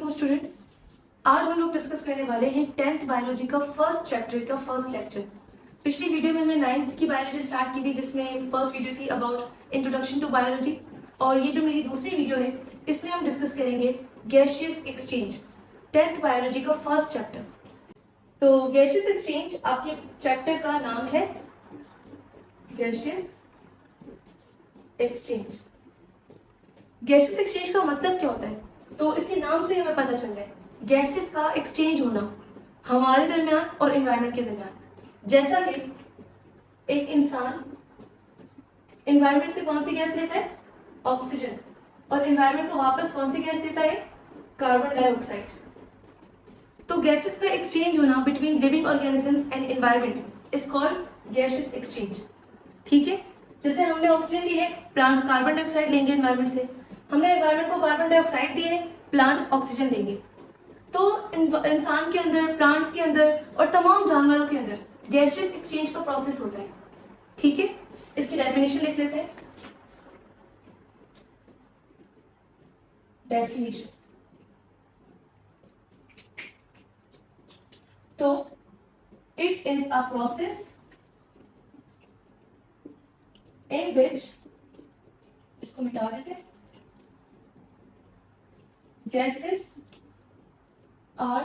वालेकुम स्टूडेंट्स। आज हम लोग डिस्कस करने वाले हैं 10th बायोलॉजी का फर्स्ट चैप्टर का फर्स्ट लेक्चर। पिछली वीडियो में हमने 9th की बायोलॉजी स्टार्ट की थी, जिसमें फर्स्ट वीडियो थी अबाउट इंट्रोडक्शन टू बायोलॉजी, और ये जो मेरी दूसरी वीडियो है इसमें हम डिस्कस करेंगे गैसियस एक्सचेंज, 10th बायोलॉजी का फर्स्ट चैप्टर। तो गैसियस एक्सचेंज आपके चैप्टर का नाम है गैसियस एक्सचेंज। गैसियस एक्सचेंज का मतलब क्या होता है? तो इसके नाम से हमें पता चल रहा है गैसेस का एक्सचेंज होना हमारे दरमियान और एनवायरनमेंट के दरमियान। जैसा कि एक इंसान एनवायरनमेंट से कौन सी गैस लेता है? ऑक्सीजन, और एनवायरनमेंट को वापस कौन सी गैस देता है? Carbon dioxide. तो गैसेस का एक्सचेंज होना between living organisms and environment is called gaseous exchange. ठीक है, जैसे हमने ऑक्सीजन ली है, प्लांट्स कार्बन डाइऑक्साइड लेंगे एनवायरनमेंट से, हमने एनवायरनमेंट को कार्बन डाइऑक्साइड दिए है, प्लांट्स ऑक्सीजन देंगे। तो इंसान के अंदर, प्लांट्स के अंदर और तमाम जानवरों के अंदर गैसियस एक्सचेंज का प्रोसेस होता है। ठीक है, इसकी डेफिनेशन लिख लेते हैं। डेफिनेशन, तो it is a process in which, इसको मिटा देते हैं, gases are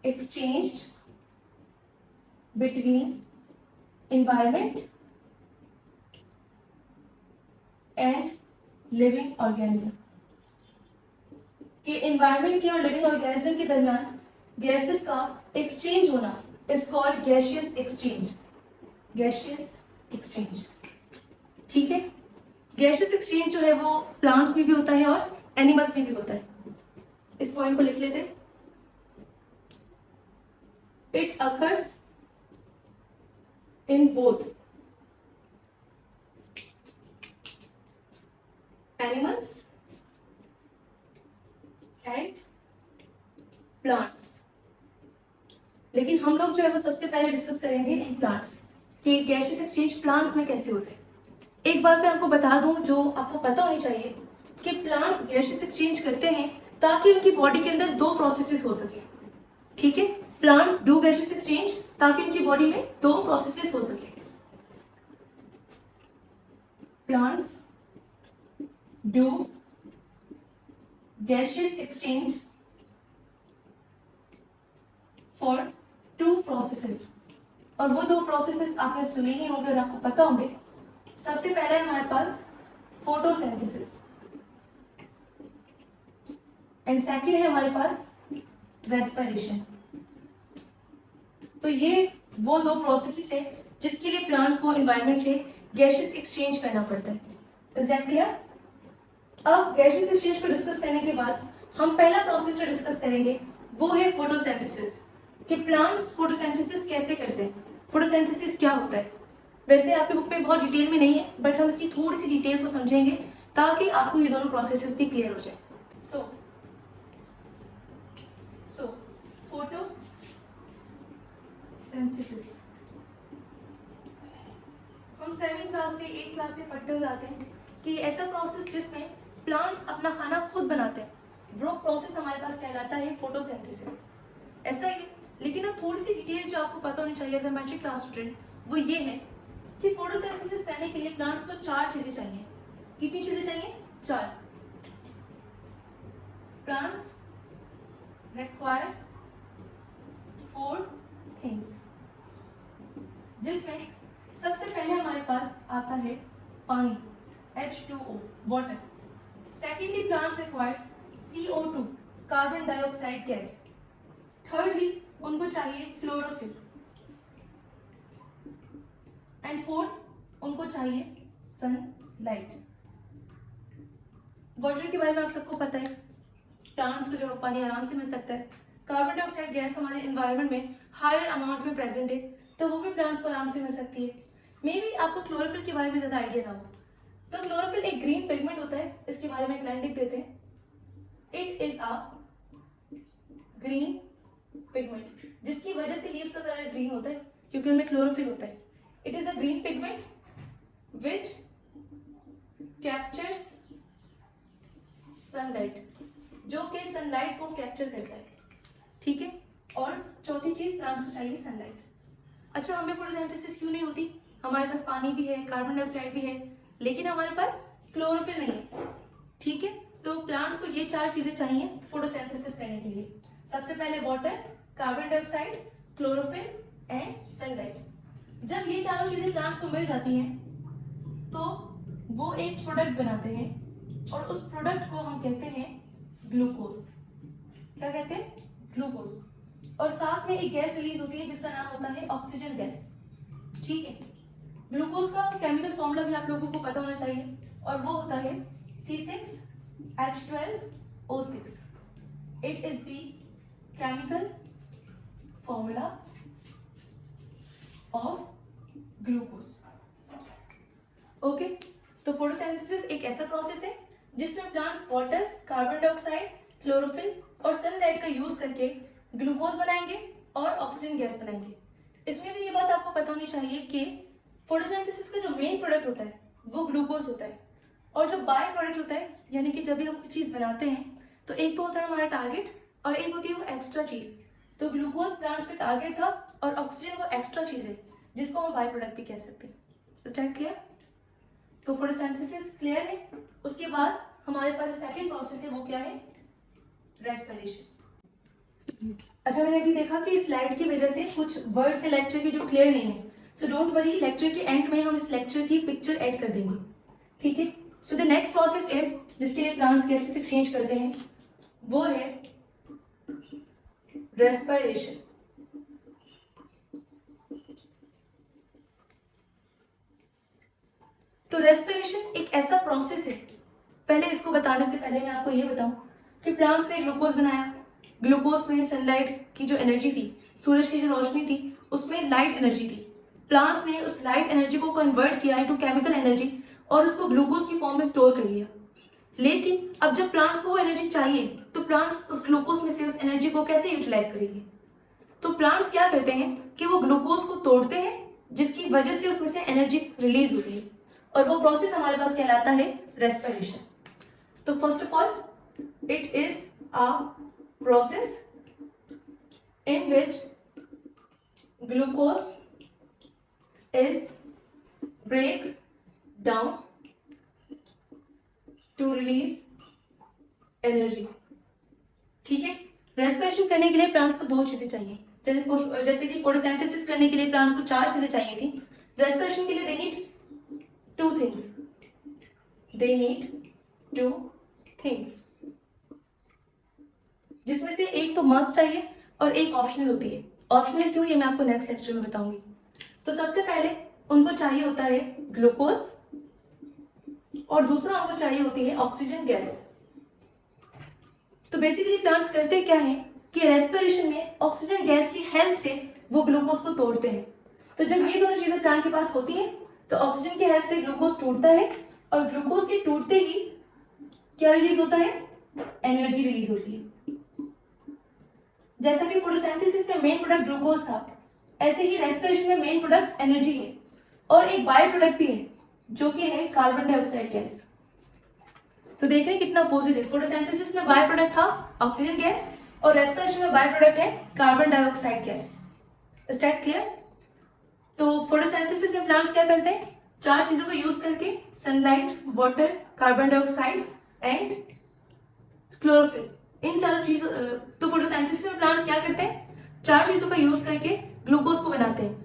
exchanged between environment and living organism। कि environment के और living organism के दरमियान gases का exchange होना is called gaseous exchange। gaseous exchange, ठीक है। गैसियस एक्सचेंज जो है वो प्लांट्स में भी होता है और एनिमल्स में भी होता है। इस पॉइंट को लिख लेते हैं। It occurs in both animals and plants, लेकिन हम लोग जो है वो सबसे पहले डिस्कस करेंगे इन प्लांट्स कि गैसियस एक्सचेंज प्लांट्स में कैसे होते हैं। एक बात मैं आपको बता दूं जो आपको पता होनी चाहिए कि प्लांट्स गैसियस एक्सचेंज करते हैं ताकि उनकी बॉडी के अंदर दो प्रोसेसेस हो सके। ठीक है, प्लांट्स डू गैसियस एक्सचेंज ताकि उनकी बॉडी में दो प्रोसेसेस हो सके। Plants do gaseous exchange for two processes, और वो दो प्रोसेसेस आपने सुने ही होंगे और आपको पता होंगे। सबसे पहले हमारे पास फोटोसिंथेसिस एंड सेकंड है हमारे पास रेस्पिरेशन। तो ये वो दो प्रोसेसेस है जिसके लिए प्लांट्स को एनवायरनमेंट से गैसियस एक्सचेंज करना पड़ता है। Is that clear? अब गैसियस एक्सचेंज को डिस्कस करने के बाद हम पहला प्रोसेस जो डिस्कस करेंगे वो है फोटोसिंथेसिस, कि प्लांट्स फोटोसिंथेसिस कैसे करते हैं, फोटोसिंथेसिस क्या होता है। वैसे आपके बुक में बहुत डिटेल में नहीं है, बट हम इसकी थोड़ी सी डिटेल को समझेंगे ताकि आपको ये दोनों प्रोसेसेस भी क्लियर हो जाए। सो फोटोसिंथेसिस हम 7th क्लास से 8th क्लास से पढ़ते हुए आते हैं कि ऐसा प्रोसेस जिसमें प्लांट्स अपना खाना खुद बनाते हैं, वो प्रोसेस हमारे पास कहलाता है फोटोसिंथेसिस। ऐसा ही, लेकिन अब थोड़ी सी डिटेल जो आपको पता होनी चाहिए as a matric class student वो ये है कि फोटोसिंथेसिस करने के लिए प्लांट्स को 4 चीजें चाहिए। कितनी चीजें चाहिए? 4। प्लांट्स रिक्वायर 4 थिंग्स, जिसमें सबसे पहले हमारे पास आता है पानी, H2O, water. Secondly plants require CO2, carbon dioxide gas. Thirdly उनको चाहिए क्लोरोफिल, एंड फोर्थ उनको चाहिए सनलाइट। वाटर के बारे में आप सबको पता है, प्लांट्स को जो पानी आराम से मिल सकता है। कार्बन डाइऑक्साइड गैस हमारे एनवायरनमेंट में हायर अमाउंट में प्रेजेंट है, तो वो भी प्लांट्स को आराम से मिल सकती है। मे बी आपको क्लोरोफिल के बारे में ज्यादा आइडिया ना हो, तो क्लोरोफिल एक ग्रीन पिगमेंट होता है, इसके बारे में एक लाइन लिख देते हैं। It is a green pigment, जिसकी वजह से लीव्स का कलर ग्रीन होता है क्योंकि उनमें क्लोरोफिल होता है। It is a green pigment which captures sunlight। जो कि सनलाइट को कैप्चर करता है, ठीक है। और चौथी चीज प्लांट्स को चाहिए सनलाइट। अच्छा, हमें फोटोसिंथेसिस क्यों नहीं होती? हमारे पास पानी भी है, कार्बन डाइऑक्साइड भी है, लेकिन हमारे पास क्लोरोफिल नहीं है, ठीक है। तो प्लांट्स को ये 4 चीजें चाहिए फोटोसिंथेसिस करने के लिए। सबसे पहले water, carbon dioxide, chlorophyll and sunlight. जब ये चारों चीजें प्लांट्स को मिल जाती हैं तो वो एक प्रोडक्ट बनाते हैं और उस प्रोडक्ट को हम कहते हैं ग्लूकोज। क्या कहते हैं? ग्लूकोज। और साथ में एक गैस रिलीज होती है जिसका नाम होता है ऑक्सीजन गैस, ठीक है। ग्लूकोज का केमिकल फॉर्मूला भी आप लोगों को पता होना चाहिए और वो होता है C6H12O6। It is the chemical formula of glucose. Okay, तो फोटोसिंथेसिस एक ऐसा प्रोसेस है जिसमें plants water, carbon dioxide, chlorophyll और सनलाइट का यूज करके ग्लूकोज बनाएंगे और ऑक्सीजन गैस बनाएंगे। इसमें भी ये बात आपको पता होनी चाहिए कि फोटोसिंथेसिस का जो मेन प्रोडक्ट होता है वो ग्लूकोज होता है, और जो बाय प्रोडक्ट होता है, यानी कि जब भी हम कोई चीज बनाते हैं तो एक तो होता है हमारा टारगेट और एक होती है वो एक्स्ट्रा चीज। तो ग्लूकोज प्लांट्स पे टारगेट था और ऑक्सीजन वो एक्स्ट्रा चीज है जिसको हम बाय प्रोडक्ट भी कह सकते हैं। Is that clear? तो फोटोसिंथेसिस क्लियर है। उसके बाद हमारे पास जो सेकंड प्रोसेस है वो क्या है? रेस्पिरेशन। अच्छा, मैंने अभी देखा कि इस स्लाइड की वजह से कुछ वर्ड्स है लेक्चर के जो क्लियर नहीं है, सो डोंट वरी, लेक्चर के एंड में हम इस लेक्चर की पिक्चर ऐड कर देंगे, ठीक है। So the next process is, जिसके लिए प्लांट्स गैसेस एक्सचेंज करते हैं, वो है रेस्पिरेशन। तो रेस्पिरेशन एक ऐसा प्रोसेस है, पहले इसको बताने से पहले मैं आपको ये बताऊं कि प्लांट्स ने ग्लूकोज बनाया। ग्लूकोज में सनलाइट की जो एनर्जी थी, सूरज की जो रोशनी थी, उसमें लाइट एनर्जी थी। प्लांट्स ने उस लाइट एनर्जी को कन्वर्ट किया इनटू केमिकल एनर्जी और उसको ग्लूकोज की फॉर्म में स्टोर कर लिया। लेकिन अब जब प्लांट्स को वो एनर्जी चाहिए तो प्लांट्स उस ग्लूकोज में से उस एनर्जी को कैसे यूटिलाइज करेंगे? तो प्लांट्स क्या करते हैं कि वो ग्लूकोज को तोड़ते हैं, जिसकी वजह से उसमें से एनर्जी रिलीज होती है, और वो प्रोसेस हमारे पास कहलाता है रेस्पिरेशन। तो first of all, it is a process in which glucose is break down to release energy, ठीक है। रेस्पिरेशन करने के लिए प्लांट्स को 2 चीजें चाहिए, जैसे कि फोटोसिंथेसिस करने के लिए प्लांट्स को 4 चीजें चाहिए थी। रेस्पिरेशन के लिए they need 2 things, they need 2 things, जिसमें से एक तो मस्ट चाहिए और एक ऑप्शनल होती है। ऑप्शनल क्यों, ये मैं आपको नेक्स्ट लेक्चर में बताऊंगी। तो सबसे पहले उनको चाहिए होता है ग्लूकोज और दूसरा उनको चाहिए होती है ऑक्सीजन गैस। तो बेसिकली प्लांट्स करते क्या है कि रेस्पिरेशन में ऑक्सीजन गैस की हेल्प से वो ग्लूकोज को तोड़ते हैं। तो जब ये दोनों चीजें प्लांट के पास होती हैं तो ऑक्सीजन की हेल्प से ग्लूकोज टूटता है और ग्लूकोज के टूटते ही क्या रिलीज होता है? एनर्जी रिलीज होती है। जैसा कि फोटोसिंथेसिस में मेन प्रोडक्ट ग्लूकोज था, ऐसे ही रेस्पिरेशन में मेन प्रोडक्ट एनर्जी है और एक बाय प्रोडक्ट भी है जो कि है कार्बन डाइऑक्साइड गैस। तो देखें कितना अपोजिट है। फोटोसिंथेसिस में बाय प्रोडक्ट था ऑक्सीजन गैस और रेस्पिरेशन में बाय प्रोडक्ट है carbon dioxide gas. Is that clear? तो फोटोसिंथेसिस में प्लांट्स क्या करते हैं? 4 चीजों का यूज करके, sunlight, water, carbon dioxide and chlorophyll, इन 4 चीजों। तो फोटोसिंथेसिस में प्लांट्स क्या करते हैं? 4 चीजों का यूज करके ग्लूकोज को बनाते हैं,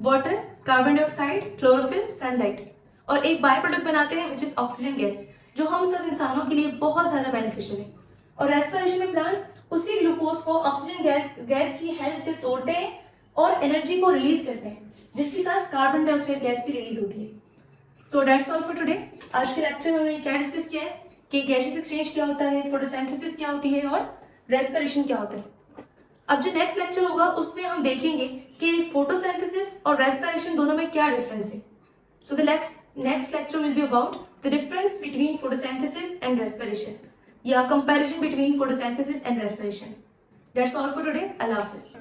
water, carbon dioxide, chlorophyll, sunlight, और एक बाय प्रोडक्ट बनाते हैं विच इज ऑक्सीजन गैस, जो हम सब इंसानों के लिए बहुत ज्यादा बेनिफिशियल है। और रेस्पिरेशन में प्लांट्स उसी ग्लूकोज को ऑक्सीजन गैस की हेल्प से तोड़ते हैं और एनर्जी को रिलीज करते हैं, जिसके साथ कार्बन डाइऑक्साइड गैस भी रिलीज होती है। So that's all for today. आज के लेक्चर में हमने क्या डिस्कस किया है कि गैसेस एक्सचेंज क्या होता है, फोटोसिंथेसिस क्या होती है और रेस्पिरेशन क्या होता है। अब जो नेक्स्ट लेक्चर होगा उसमें हम देखेंगे कि फोटोसिंथेसिस और रेस्पिरेशन दोनों में क्या डिफरेंस है। So the next lecture will be about the difference between photosynthesis and respiration, या comparison between photosynthesis and respiration. That's all for today. Allah Hafiz.